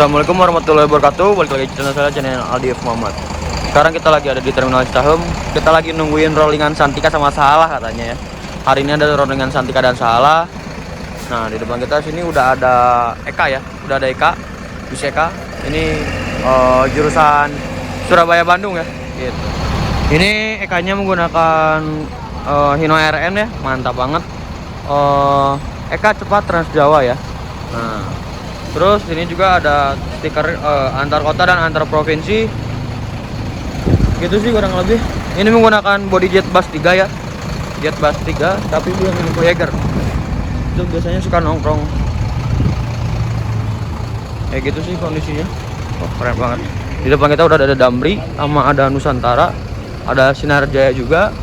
Assalamualaikum warahmatullahi wabarakatuh. Balik lagi di channel saya, channel Aldi F. Muhammad. Sekarang kita lagi ada di Terminal Cicahem. Kita lagi nungguin rollingan Santika sama Salah katanya ya. Hari ini ada rollingan Santika dan Salah. Nah, di depan kita sini udah ada Eka ya. Udah ada Eka, bus Eka. Ini jurusan Surabaya Bandung ya. Gitu. Ini Ekanya menggunakan Hino RN ya. Mantap banget. Eka cepat Trans Jawa ya. Nah, terus ini juga ada stiker antar kota dan antar provinsi. Gitu sih kurang lebih. Ini menggunakan body jet bus 3 ya. Jet bus 3 tapi belum ini Voyager. Itu biasanya suka nongkrong. Kayak gitu sih kondisinya. Oh, keren banget. Di depan kita udah ada Damri sama ada Nusantara, ada Sinar Jaya juga,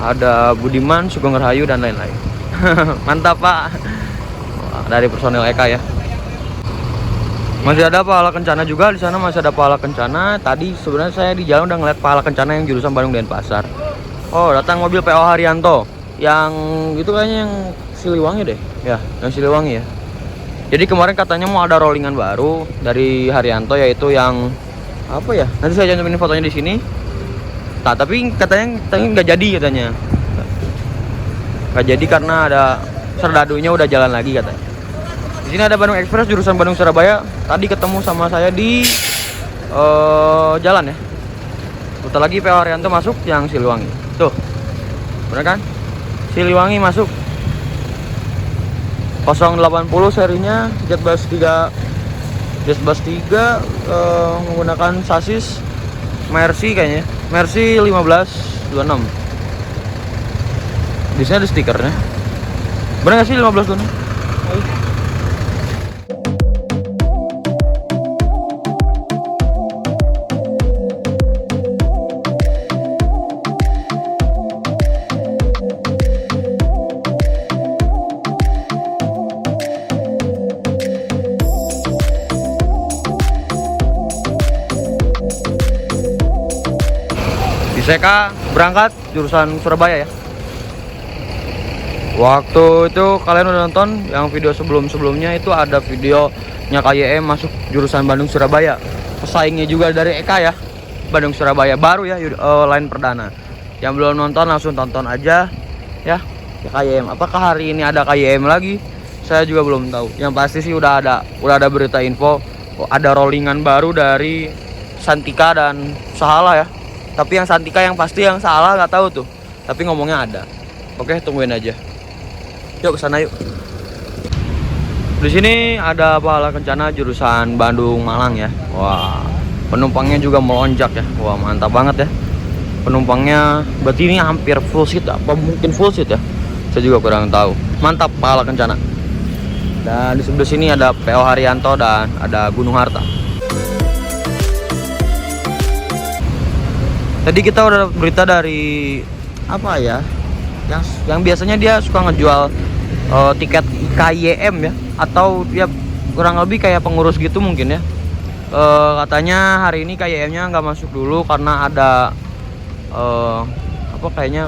ada Budiman, Sugeng Rahayu dan lain-lain. Mantap, Pak. Dari personil Eka ya. Masih ada pahala kencana juga di sana, masih ada pahala kencana. Tadi sebenarnya saya di jalan udah ngeliat pahala kencana yang jurusan Bandung Denpasar. Oh, datang mobil PO Haryanto. Yang itu kayaknya yang Siliwangi deh. Ya, yang Siliwangi ya. Jadi kemarin katanya mau ada rollingan baru dari Haryanto, yaitu yang apa ya? Nanti saya cantumin fotonya di sini. Nah, tapi katanya nggak jadi katanya. Nggak jadi karena ada serdadunya udah jalan lagi katanya. Di sini ada Bandung Express jurusan Bandung Surabaya. Tadi ketemu sama saya di jalan ya. Bentar lagi PO Haryanto masuk yang Siliwangi. Tuh. Bener kan? Siliwangi masuk. 080 serinya Jet Bus 3. Jet Bus 3 menggunakan sasis Mercy kayaknya. Mercy 1526. Di sini ada stikernya. Bener nggak sih 1526? Seka berangkat jurusan Surabaya ya. Waktu itu kalian udah nonton yang video sebelumnya itu ada videonya KYM masuk jurusan Bandung Surabaya. Pesaingnya juga dari Eka ya. Bandung Surabaya baru ya line perdana. Yang belum nonton langsung tonton aja ya. KYM. Apakah hari ini ada KYM lagi? Saya juga belum tahu. Yang pasti sih udah ada berita info ada rollingan baru dari Santika dan Salah ya. Tapi yang Santika yang pasti, yang Salah nggak tahu tuh. Tapi ngomongnya ada. Oke, tungguin aja. Yuk kesana yuk. Di sini ada pahala kencana jurusan Bandung Malang ya. Wah, penumpangnya juga melonjak ya. Wah, mantap banget ya. Penumpangnya berarti ini hampir full seat, apa mungkin full seat ya? Saya juga kurang tahu. Mantap pahala kencana. Dan di sebelah sini ada PO Haryanto dan ada Gunung Harta. Tadi kita udah berita dari apa ya? Yang biasanya dia suka ngejual tiket KYM ya, atau dia kurang lebih kayak pengurus gitu mungkin ya. Katanya hari ini KYM-nya nggak masuk dulu karena ada apa kayaknya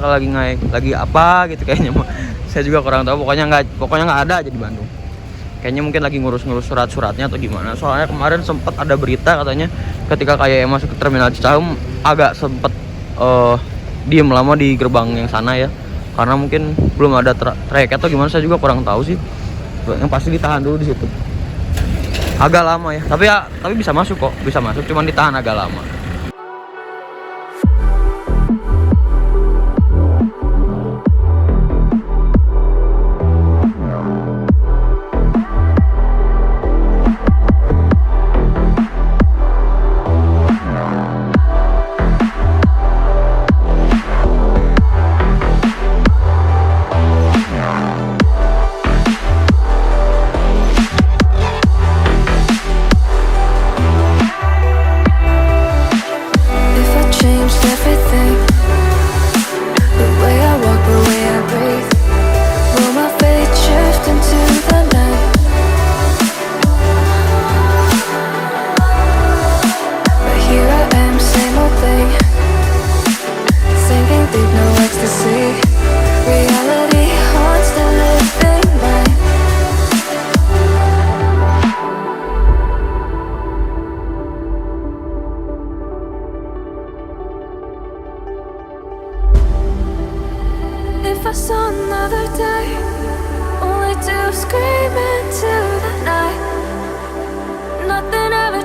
lagi apa gitu kayaknya. Saya juga kurang tahu. Pokoknya nggak ada aja di Bandung. Kayaknya mungkin lagi ngurus surat-suratnya atau gimana. Soalnya kemarin sempat ada berita katanya ketika KYM masuk ke Terminal Cicahem agak sempet diem lama di gerbang yang sana ya. Karena mungkin belum ada trayek atau gimana, saya juga kurang tahu sih. Yang pasti ditahan dulu di situ. Agak lama ya. Tapi bisa masuk kok, bisa masuk, cuman ditahan agak lama.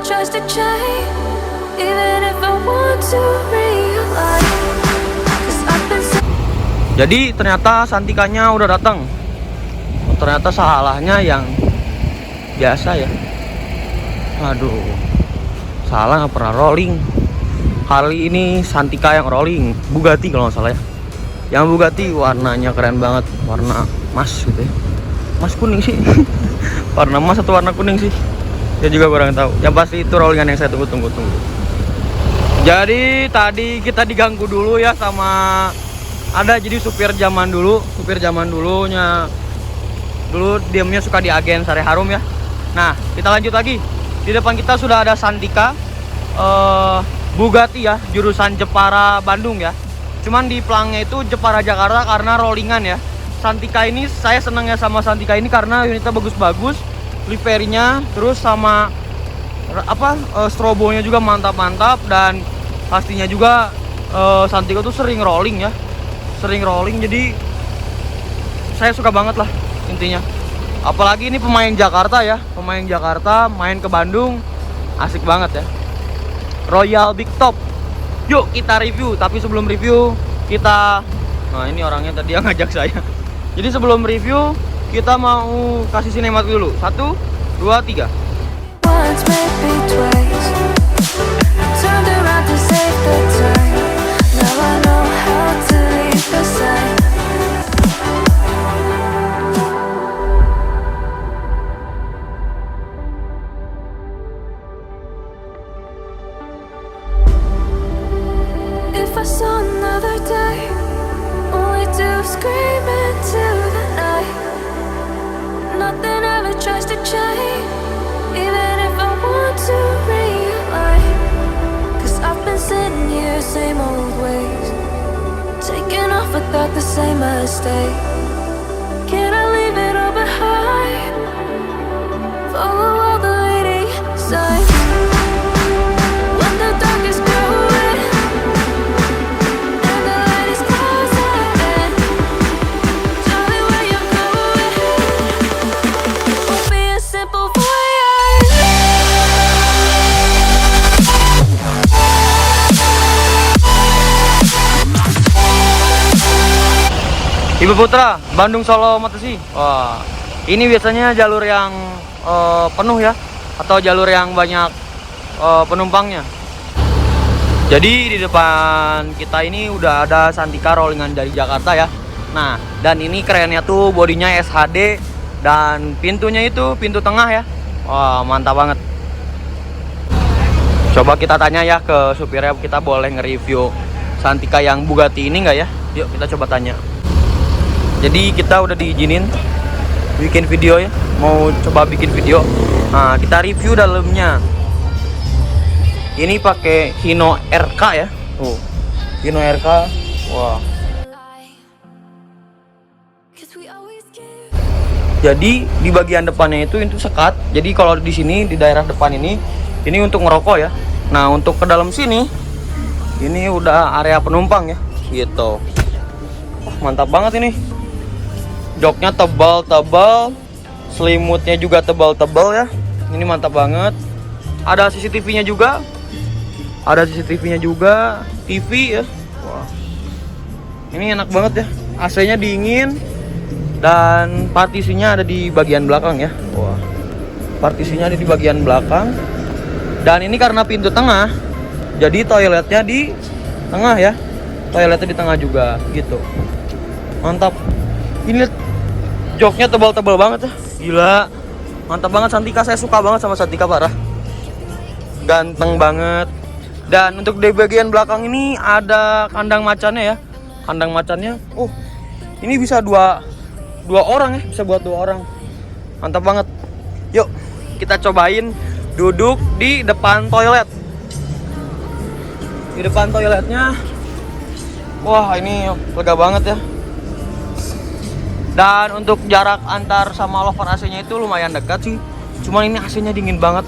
tries to change, even if I want to realize. 'Cause I've been so Jadi ternyata Santikanya udah datang. Ternyata salahnya yang biasa ya. Aduh, salah nggak pernah rolling. Kali ini Santika yang rolling, Bugatti kalau nggak salah ya. Yang Bugatti warnanya keren banget, warna emas gitu ya. Emas kuning sih. Warna emas atau warna kuning sih? Saya juga kurang tahu. Yang pasti itu rollingan yang saya tunggu. Jadi tadi kita diganggu dulu ya sama ada jadi supir zaman dulunya dulu diemnya suka di agen Sari Harum ya. Nah kita lanjut lagi, di depan kita sudah ada Santika Bugatti ya, jurusan Jepara Bandung ya. Cuman di pelangnya itu Jepara Jakarta karena rollingan ya. Santika ini saya senang ya sama Santika ini karena unitnya bagus-bagus, liverinya terus sama strobonya juga mantap-mantap, dan pastinya juga Santika tuh sering rolling ya. Jadi saya suka banget lah intinya. Apalagi ini pemain Jakarta ya, main ke Bandung, asik banget ya. Royal Big Top. Yuk kita review, tapi sebelum review kita, nah ini orangnya tadi yang ngajak saya. Jadi sebelum review kita mau kasih sinematik dulu. 1, 2, 3. once, maybe twice. Turned around to save the time. Now I know how to leave the sign. If I saw another day, only to scream into the night. Nothing ever tries to change, even if I want to realize. 'Cause I've been sitting here, same old ways, taking off without the same mistake. Can I leave it all behind? Follow all the leading signs. When the dark is growing and the light is closing in, tell me where you're going. Won't be a simple voyage. Ibu Putra, Bandung Solo Motesi. Wah, ini biasanya jalur yang penuh ya, atau jalur yang banyak penumpangnya. Jadi di depan kita ini udah ada Santika rollingan dari Jakarta ya. Nah, dan ini kerennya tuh bodinya SHD dan pintunya itu pintu tengah ya. Wah, mantap banget. Coba kita tanya ya ke supirnya, kita boleh nge-review Santika yang Bugatti ini nggak ya? Yuk kita coba tanya. Jadi kita udah diizinin bikin video ya, mau coba bikin video. Nah, kita review dalamnya. Ini pakai Hino RK ya. Tuh, Hino RK. Wah. Jadi di bagian depannya itu sekat. Jadi kalau di sini di daerah depan ini untuk ngerokok ya. Nah, untuk ke dalam sini ini udah area penumpang ya, gitu. Wah, mantap banget ini. Joknya tebal-tebal, selimutnya juga tebal-tebal ya. Ini mantap banget. Ada CCTV-nya juga. TV ya. Wah. Ini enak banget ya. AC-nya dingin dan partisinya ada di bagian belakang ya. Wah. Partisinya ada di bagian belakang. Dan ini karena pintu tengah, jadi toiletnya di tengah ya. Toiletnya di tengah juga gitu. Mantap. Ini joknya tebal-tebal banget ya. Gila. Mantap banget Santika, saya suka banget sama Santika parah. Ganteng banget. Dan untuk di bagian belakang ini ada kandang macannya ya. Kandang macannya. Ini bisa dua orang ya, bisa buat 2 orang. Mantap banget. Yuk, kita cobain duduk di depan toilet. Di depan toiletnya. Wah, ini lega banget ya. Dan untuk jarak antar sama lover AC-nya itu lumayan dekat sih. Cuman ini AC-nya dingin banget.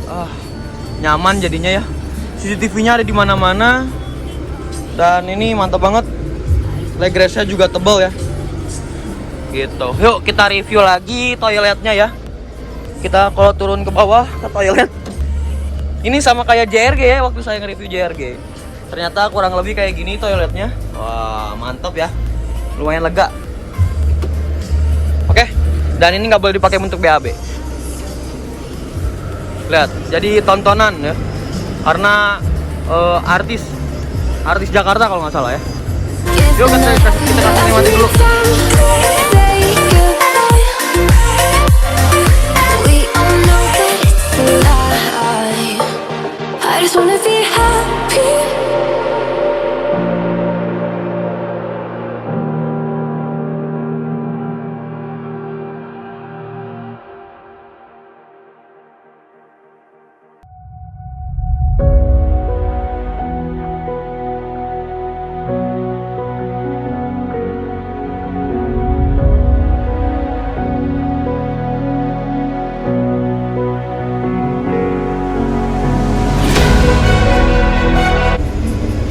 Nyaman jadinya ya. CCTV-nya ada di mana-mana. Dan ini mantap banget. Leg rest-nya juga tebal ya. Gitu. Yuk kita review lagi toiletnya ya. Kita kalau turun ke bawah ke toilet. Ini sama kayak JRG ya, waktu saya nge-review JRG. Ternyata kurang lebih kayak gini toiletnya. Wah, mantap ya. Lumayan lega. Oke, dan ini nggak boleh dipakai untuk BAB. Lihat, jadi tontonan ya. Karena artis Jakarta kalau nggak salah ya. Yuk kita kasih nikmati dulu. I just wanna be happy.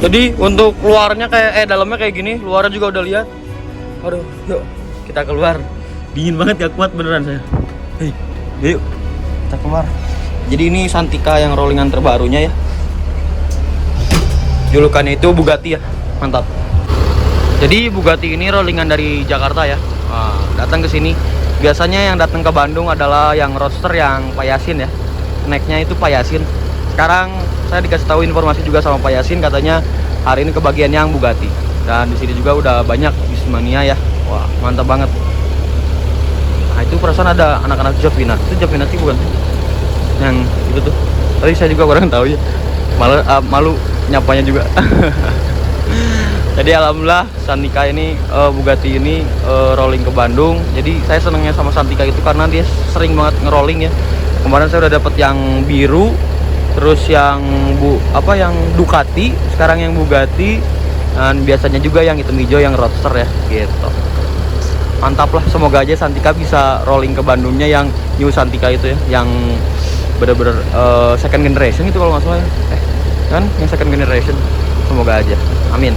Jadi untuk luarnya kayak dalamnya kayak gini, luarnya juga udah lihat. Aduh, yuk kita keluar. Dingin banget, gak kuat beneran saya. Hei, yuk kita keluar. Jadi ini Santika yang rollingan terbarunya ya. Julukannya itu Bugatti ya, mantap. Jadi Bugatti ini rollingan dari Jakarta ya. Nah, datang ke sini. Biasanya yang datang ke Bandung adalah yang roadster yang Pak Yasin ya. Naiknya itu Pak Yasin. Sekarang saya dikasih tahu informasi juga sama Pak Yasin, katanya hari ini kebagian yang Bugatti. Dan di sini juga udah banyak Bismania ya. Wah, mantap banget. Nah, itu perasaan ada anak-anak Javina. Itu Javina sih bukan? Yang itu tuh. Tadi saya juga kurang tahu ya. Malu nyapanya juga. Jadi alhamdulillah Santika ini Bugatti ini rolling ke Bandung. Jadi saya senengnya sama Santika itu karena dia sering banget ngerolling ya. Kemarin saya udah dapet yang biru, terus yang yang Ducati, sekarang yang Bugatti, dan biasanya juga yang hitam hijau yang roadster ya gitu. Mantap lah, semoga aja Santika bisa rolling ke Bandungnya yang new Santika itu ya, yang bener-bener second generation itu kalau nggak salah ya. Kan yang second generation, semoga aja, amin.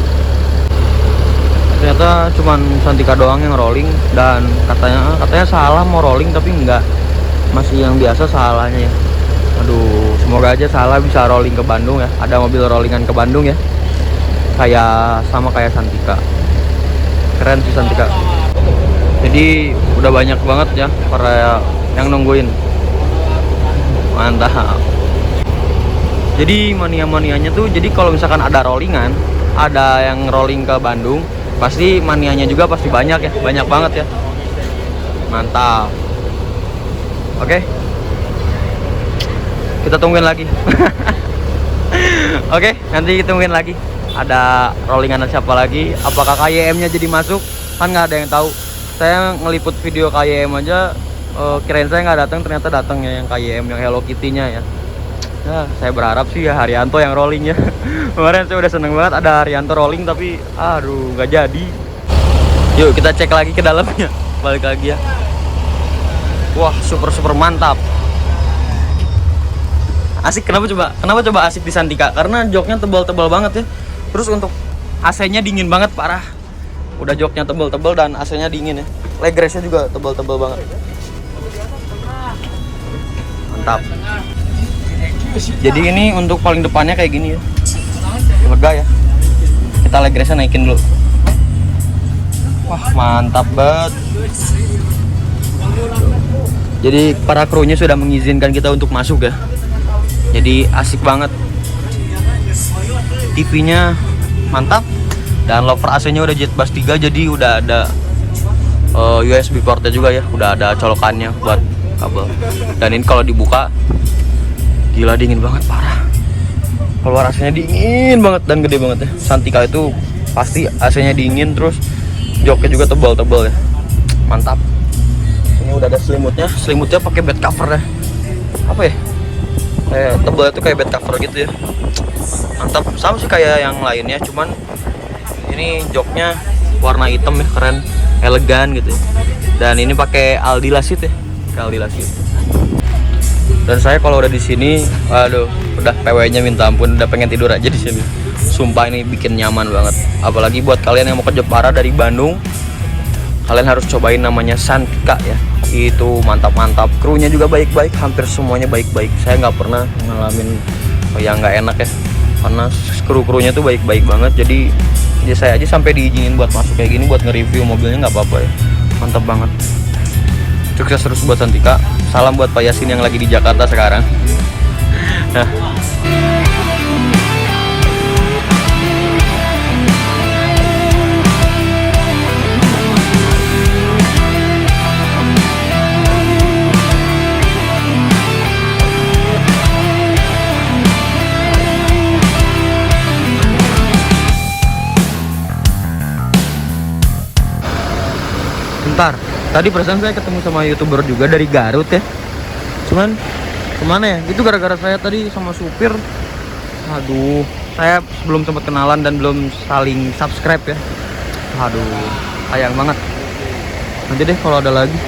Ternyata cuman Santika doang yang rolling, dan katanya salah mau rolling tapi enggak, masih yang biasa salahnya ya. Aduh, semoga aja salah bisa rolling ke Bandung ya. Ada mobil rollingan ke Bandung ya. Sama kayak Santika. Keren sih Santika. Jadi udah banyak banget ya para yang nungguin. Mantap. Jadi mania-manianya tuh, jadi kalau misalkan ada rollingan, ada yang rolling ke Bandung, pasti manianya juga pasti banyak ya. Banyak banget ya. Mantap. Oke. Kita tungguin lagi. Oke, nanti kita tungguin lagi. Ada rollingan siapa lagi? Apakah KYM-nya jadi masuk? Kan nggak ada yang tahu. Saya ngeliput video KYM aja, kirain saya nggak datang, ternyata datang ya yang KYM, yang Hello Kitty-nya ya. Nah, saya berharap sih ya Haryanto yang rolling ya. Kemarin saya udah seneng banget ada Haryanto rolling, tapi aduh nggak jadi. Yuk kita cek lagi ke dalamnya. Balik lagi ya. Wah, super mantap. Asik, kenapa coba asik di Santika? Karena joknya tebal-tebal banget ya. Terus untuk AC-nya dingin banget, parah. Udah joknya tebal-tebal dan AC-nya dingin ya. Leg rest-nya juga tebal-tebal banget. Mantap. Jadi ini untuk paling depannya kayak gini ya. Lega ya. Kita leg rest-nya naikin dulu. Wah, mantap banget. Jadi para krunya sudah mengizinkan kita untuk masuk ya. Jadi asik banget. TV-nya mantap. Dan lover AC-nya udah Jetbus 3, jadi udah ada USB portnya juga ya. Udah ada colokannya buat kabel. Dan ini kalau dibuka, gila dingin banget, parah. Keluar AC-nya dingin banget dan gede banget ya. Santika itu pasti AC-nya dingin, terus joknya juga tebal-tebal ya. Mantap. Ini udah ada selimutnya pakai bed cover ya. Apa ya? Tebal itu kayak bed cover gitu ya. Mantap, sama sih kayak yang lainnya, cuman ini joknya warna hitam ya, keren, elegan gitu ya. Dan ini pakai Aldi Lasit ya, Aldi Lasit. Dan saya kalau udah di sini, aduh, udah PW-nya minta ampun, udah pengen tidur aja di sini. Sumpah ini bikin nyaman banget. Apalagi buat kalian yang mau ke Jepara dari Bandung, kalian harus cobain namanya Santika ya. Itu mantap-mantap. Krunya juga baik-baik, hampir semuanya baik-baik. Saya nggak pernah ngalamin yang nggak enak ya, karena kru-krunya tuh baik-baik banget. Jadi ya saya aja sampai diizinin buat masuk kayak gini buat nge-review mobilnya, nggak apa-apa ya, mantap banget. Sukses terus buat Santika. Salam buat Pak Yasin yang lagi di Jakarta sekarang. Nah, bentar, tadi perasaan saya ketemu sama YouTuber juga dari Garut ya. Cuman kemana ya? Itu gara-gara saya tadi sama supir. Aduh, saya belum sempat kenalan dan belum saling subscribe ya. Aduh, sayang banget. Nanti deh kalau ada lagi.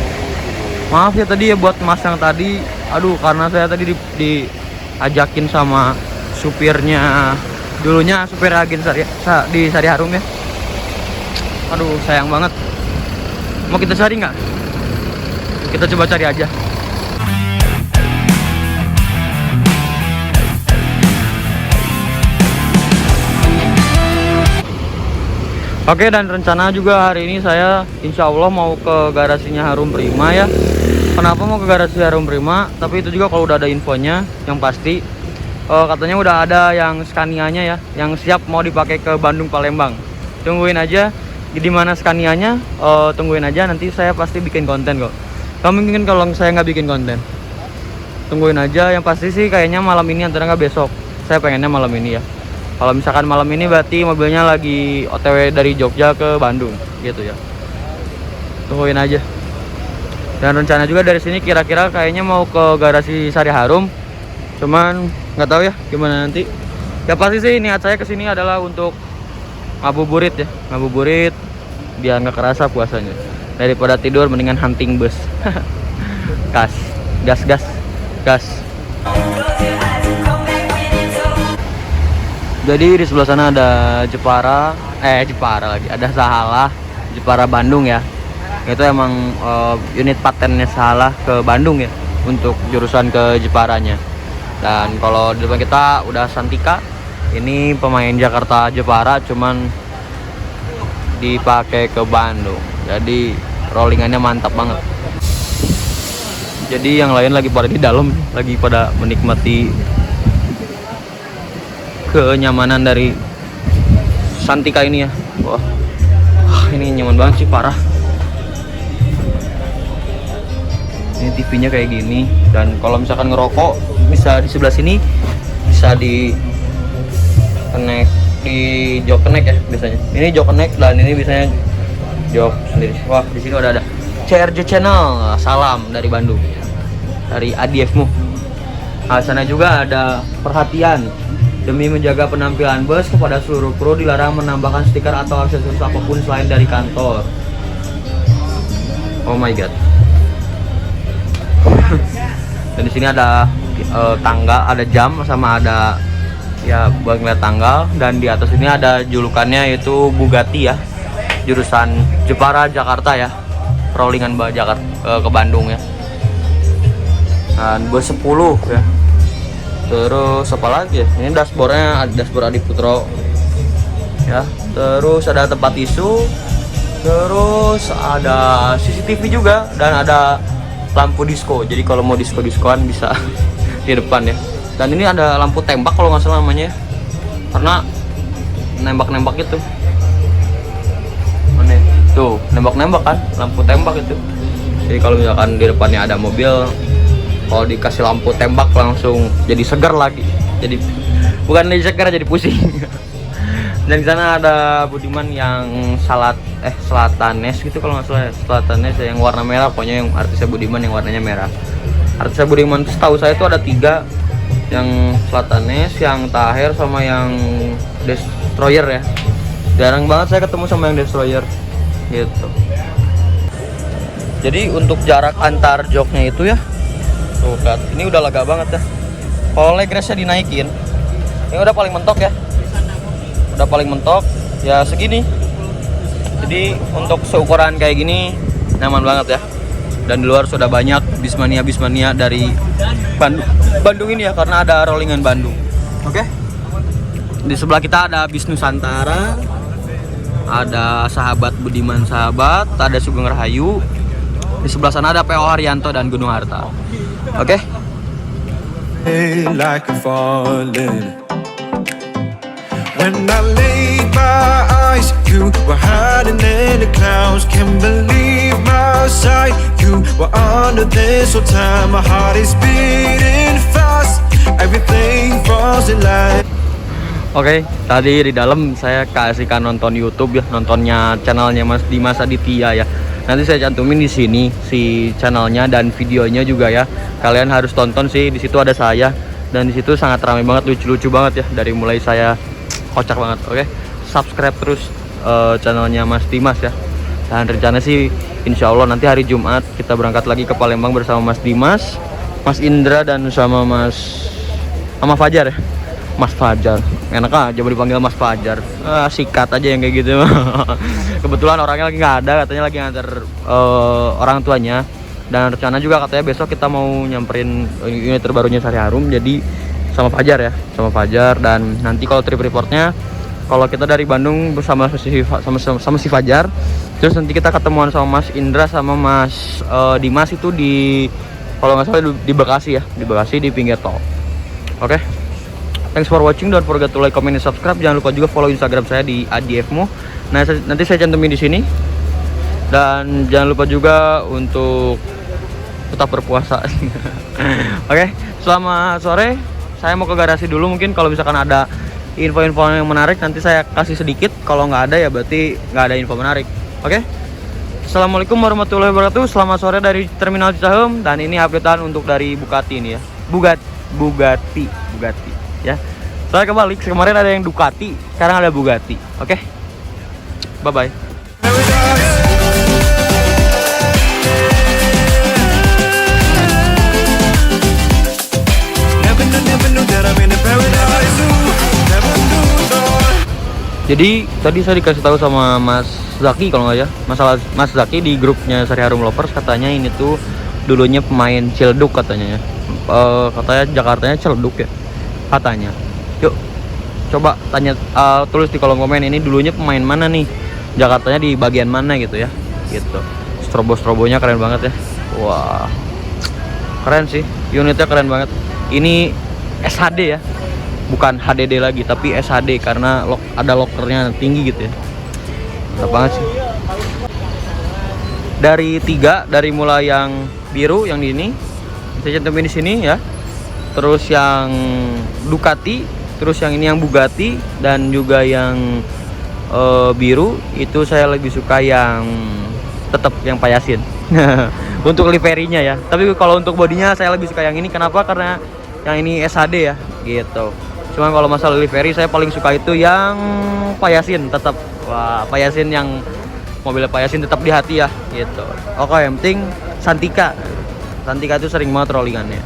Maaf ya tadi ya buat Mas yang tadi. Aduh, karena saya tadi diajakin sama supirnya, dulunya supir agen di Sari Harum ya. Aduh, sayang banget. Mau kita cari nggak? Kita coba cari aja. Oke, dan rencana juga hari ini saya insya Allah mau ke garasinya Harum Prima ya. Kenapa mau ke garasi Harum Prima? Tapi itu juga kalau udah ada infonya, yang pasti katanya udah ada yang Scania-nya ya, yang siap mau dipakai ke Bandung Palembang. Tungguin aja di mana Scania-nya, tungguin aja, nanti saya pasti bikin konten kok. Kamu mungkin kalau saya nggak bikin konten, tungguin aja. Yang pasti sih kayaknya malam ini antara nggak besok. Saya pengennya malam ini ya. Kalau misalkan malam ini berarti mobilnya lagi OTW dari Jogja ke Bandung gitu ya. Tungguin aja. Dan rencana juga dari sini kira-kira kayaknya mau ke garasi Sari Harum. Cuman nggak tahu ya gimana nanti. Ya pasti sih niat saya kesini adalah untuk ngabuburit ya, ngabuburit biar nggak kerasa puasanya. Daripada tidur mendingan hunting bus. gas. Jadi di sebelah sana ada Jepara lagi, ada Sahalah Jepara Bandung ya. Itu emang unit patennya Sahalah ke Bandung ya, untuk jurusan ke Jeparanya. Dan kalau di depan kita udah Santika. Ini pemain Jakarta Jepara, cuman dipakai ke Bandung. Jadi rollingannya mantap banget. Jadi yang lain lagi pada di dalam, lagi pada menikmati kenyamanan dari Santika ini ya. Wah, ini nyaman banget sih, parah. Ini TV-nya kayak gini, dan kalau misalkan ngerokok bisa di sebelah sini, bisa di connect di jok connect ya biasanya. Ini jok connect dan ini biasanya jok sendiri. Wah, di sini ada CRJ Channel. Salam dari Bandung, dari ADF-mu. Nah, sana juga ada perhatian. Demi menjaga penampilan bus, kepada seluruh kru dilarang menambahkan stiker atau aksesoris apapun selain dari kantor. Oh my god. Dan di sini ada tangga, ada jam, sama ada ya buat ngeliat tanggal. Dan di atas ini ada julukannya yaitu Bugatti ya, jurusan Jepara Jakarta ya, rollingan Jakarta ke Bandung ya. Dan bus 10 ya. Terus apa lagi ya? Ini dashboardnya ada dashboard Adi Putro ya. Terus ada tempat tisu. Terus ada CCTV juga, dan ada lampu disco. Jadi kalau mau disco-diskoan bisa di depan ya. Dan ini ada lampu tembak kalau nggak salah namanya, karena nembak-nembak itu. Mana? Tuh, nembak-nembak kan, lampu tembak itu. Jadi kalau misalkan di depannya ada mobil, kalau dikasih lampu tembak langsung jadi segar lagi. Jadi bukan lagi segar, jadi pusing. Dan di sana ada Budiman yang Selatanes gitu kalau nggak salah, Selatanes yang warna merah, pokoknya yang artisnya Budiman yang warnanya merah. Artisnya Budiman itu setahu saya itu ada 3, yang Selatanes, yang Taher, sama yang Destroyer ya. Jarang banget saya ketemu sama yang Destroyer gitu. Jadi untuk jarak antar joknya itu ya, tuh kan, ini udah lega banget ya. Kalau leg race-nya dinaikin, ini udah paling mentok ya. Udah paling mentok ya segini. Jadi untuk seukuran kayak gini nyaman banget ya. Dan di luar sudah banyak bismania dari Bandung ini ya, karena ada rollingan Bandung. Oke. Di sebelah kita ada Bis Nusantara, ada Sahabat Budiman Sahabat, ada Sugeng Rahayu. Di sebelah sana ada PO Haryanto dan Gunung Harta. Oke. Like a falling. When I laid my eyes, you were hiding in the clouds. Can't believe my sight. You were under this whole time. My heart is beating fast. Everything falls in line. Oke, tadi di dalam saya kasihkan nonton YouTube ya, nontonnya channelnya Mas Dimas Aditya ya. Nanti saya cantumin di sini si channelnya dan videonya juga ya. Kalian harus tonton sih, di situ ada saya dan di situ sangat ramai banget, lucu-lucu banget ya. Dari mulai saya kocak banget. Oke, subscribe terus channelnya Mas Dimas ya. Dan rencana sih insya Allah nanti hari Jumat kita berangkat lagi ke Palembang bersama Mas Dimas, Mas Indra dan sama Fajar ya. Mas Fajar, enak aja mau dipanggil Mas Fajar. Sikat aja yang kayak gitu. Kebetulan orangnya lagi nggak ada, katanya lagi nganter orang tuanya. Dan rencana juga katanya besok kita mau nyamperin unit terbarunya Sari Harum, jadi sama Fajar ya, sama Fajar. Dan nanti kalau trip reportnya, kalau kita dari Bandung bersama si Fajar, terus nanti kita ketemuan sama Mas Indra sama Mas Dimas itu di, kalau nggak salah di Bekasi ya, di Bekasi di pinggir tol. Oke. Thanks for watching, don't forget to like, comment, and subscribe. Jangan lupa juga follow Instagram saya di @dfmo. Nah, nanti saya cantumin di sini. Dan jangan lupa juga untuk tetap berpuasa. Oke, selamat sore. Saya mau ke garasi dulu, mungkin kalau misalkan ada info-info yang menarik nanti saya kasih sedikit. Kalau nggak ada ya berarti nggak ada info menarik. Oke. Assalamualaikum warahmatullahi wabarakatuh. Selamat sore dari Terminal Cicahem, dan ini updatean untuk dari Bugatti ini ya. Bugatti ya. Saya kebalik, kemarin ada yang Ducati, sekarang ada Bugatti. Oke. Bye bye. Jadi tadi saya dikasih tahu sama Mas Zaki kalau nggak ya, masalah Mas Zaki di grupnya Sari Harum Lovers, katanya ini tuh dulunya pemain Ciledug katanya ya. Katanya Jakartanya Ciledug ya katanya. Yuk coba tanya, tulis di kolom komen ini dulunya pemain mana nih, Jakartanya di bagian mana gitu ya, gitu. Strobonya keren banget ya. Wah keren sih, unitnya keren banget. Ini SHD ya, bukan HDD lagi tapi SHD karena ada lockernya tinggi gitu ya. Mantap banget sih. Dari 3, dari mulai yang biru yang ini saya cantumin di sini ya, terus yang Ducati, terus yang ini yang Bugatti, dan juga yang biru itu saya lebih suka yang tetap yang Payasin. Untuk liverinya ya, tapi kalau untuk bodinya saya lebih suka yang ini. Kenapa? Karena yang ini SHD ya gitu. Cuman kalau masalah livery saya paling suka itu yang Payasin tetap. Wah, Payasin yang mobil Payasin tetap di hati ya gitu. Oke, yang penting Santika itu sering banget rollingannya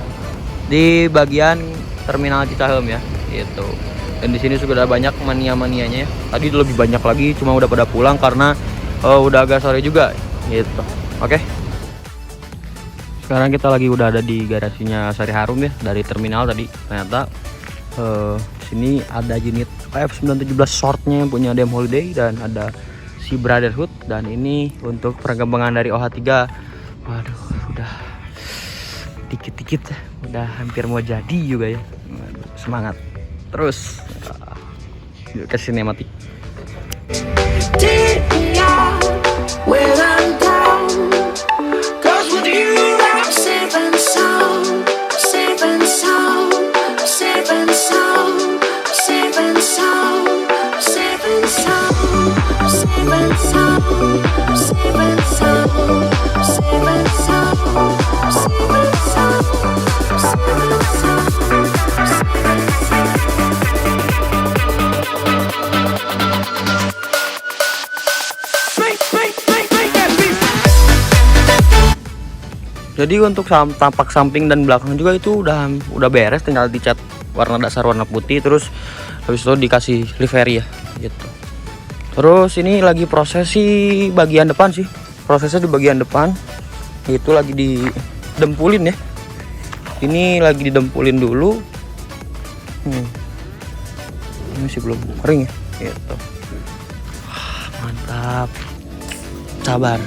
di bagian Terminal Cicahem ya gitu. Dan di sini sudah ada banyak mania-manianya. Tadi lebih banyak lagi, cuma udah pada pulang karena udah agak sore juga gitu. Oke. Sekarang kita lagi udah ada di garasinya Sari Harum ya, dari terminal tadi. Ternyata sini ada unit F917 shortnya yang punya DM Holiday, dan ada si Brotherhood, dan ini untuk perkembangan dari OH3. Waduh, udah dikit-dikit udah hampir mau jadi juga ya. Semangat terus. Yuk ke sinematik. Jadi untuk tampak samping dan belakang juga itu udah beres, tinggal dicat warna dasar warna putih, terus habis itu dikasih livery ya gitu. Terus ini lagi prosesi bagian depan sih, prosesnya di bagian depan itu lagi didempulin ya. Ini lagi didempulin dulu. Ini masih belum kering ya, gitu. Mantap. Sabar,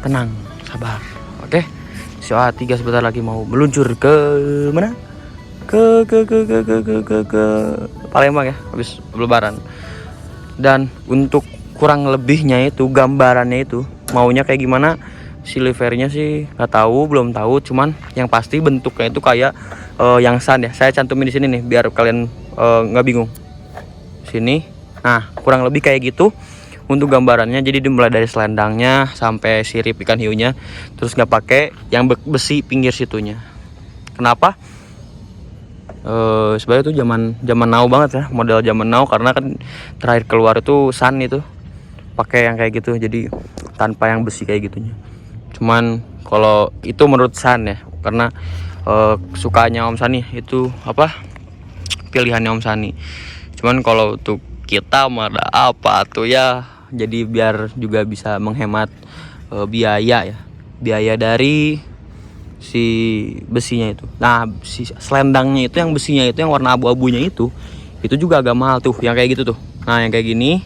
tenang, sabar. Oke, si A3 sebentar lagi mau meluncur ke mana? Ke Palembang ya, habis Lebaran. Dan untuk kurang lebihnya itu gambarannya itu maunya kayak gimana, si livernya sih nggak tahu, belum tahu. Cuman yang pasti bentuknya itu kayak yang Sun ya. Saya cantumin di sini nih biar kalian nggak bingung. Sini, nah kurang lebih kayak gitu untuk gambarannya. Jadi dimulai dari selendangnya sampai sirip ikan hiunya, terus nggak pakai yang besi pinggir situnya. Kenapa? Sebenarnya itu zaman now banget ya, model zaman now, karena kan terakhir keluar itu Sun itu pakai yang kayak gitu, jadi tanpa yang besi kayak gitunya. Cuman kalau itu menurut Sun ya, karena sukanya Om Sani itu apa, pilihannya Om Sani. Cuman kalau untuk kita mah ada apa tuh ya, jadi biar juga bisa menghemat biaya ya, biaya dari si besinya itu. Nah si selendangnya itu yang besinya itu yang warna abu-abunya itu juga agak mahal tuh, yang kayak gitu tuh. Nah yang kayak gini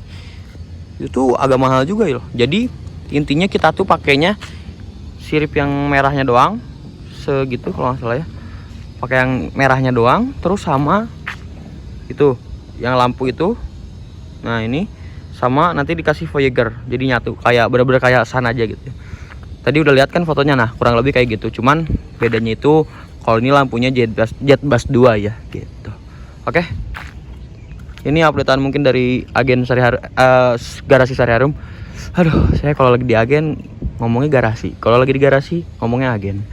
itu agak mahal juga loh. Jadi intinya kita tuh pakainya sirip yang merahnya doang, segitu kalau nggak salah ya, pakai yang merahnya doang, terus sama itu yang lampu itu. Nah ini sama nanti dikasih Voyager, jadi nyatu kayak bener-bener kayak Sun aja gitu. Tadi udah lihat kan fotonya, nah kurang lebih kayak gitu. Cuman bedanya itu kalau ini lampunya Jet Bass 2 ya gitu. Oke. Ini updatean mungkin dari agen garasi Sari Harum. Aduh, saya kalau lagi di agen ngomongnya garasi, kalau lagi di garasi ngomongnya agen.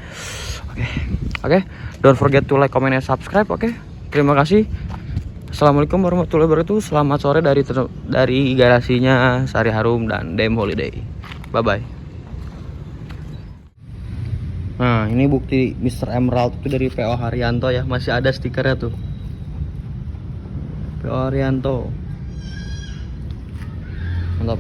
Oke. Don't forget to like, comment, and subscribe. Oke. Terima kasih. Assalamualaikum warahmatullahi wabarakatuh. Selamat sore dari garasinya Sari Harum dan Dem Holiday. Bye bye. Nah ini bukti Mr. Emerald itu dari PO Haryanto ya, masih ada stikernya tuh, PO Haryanto, mantap.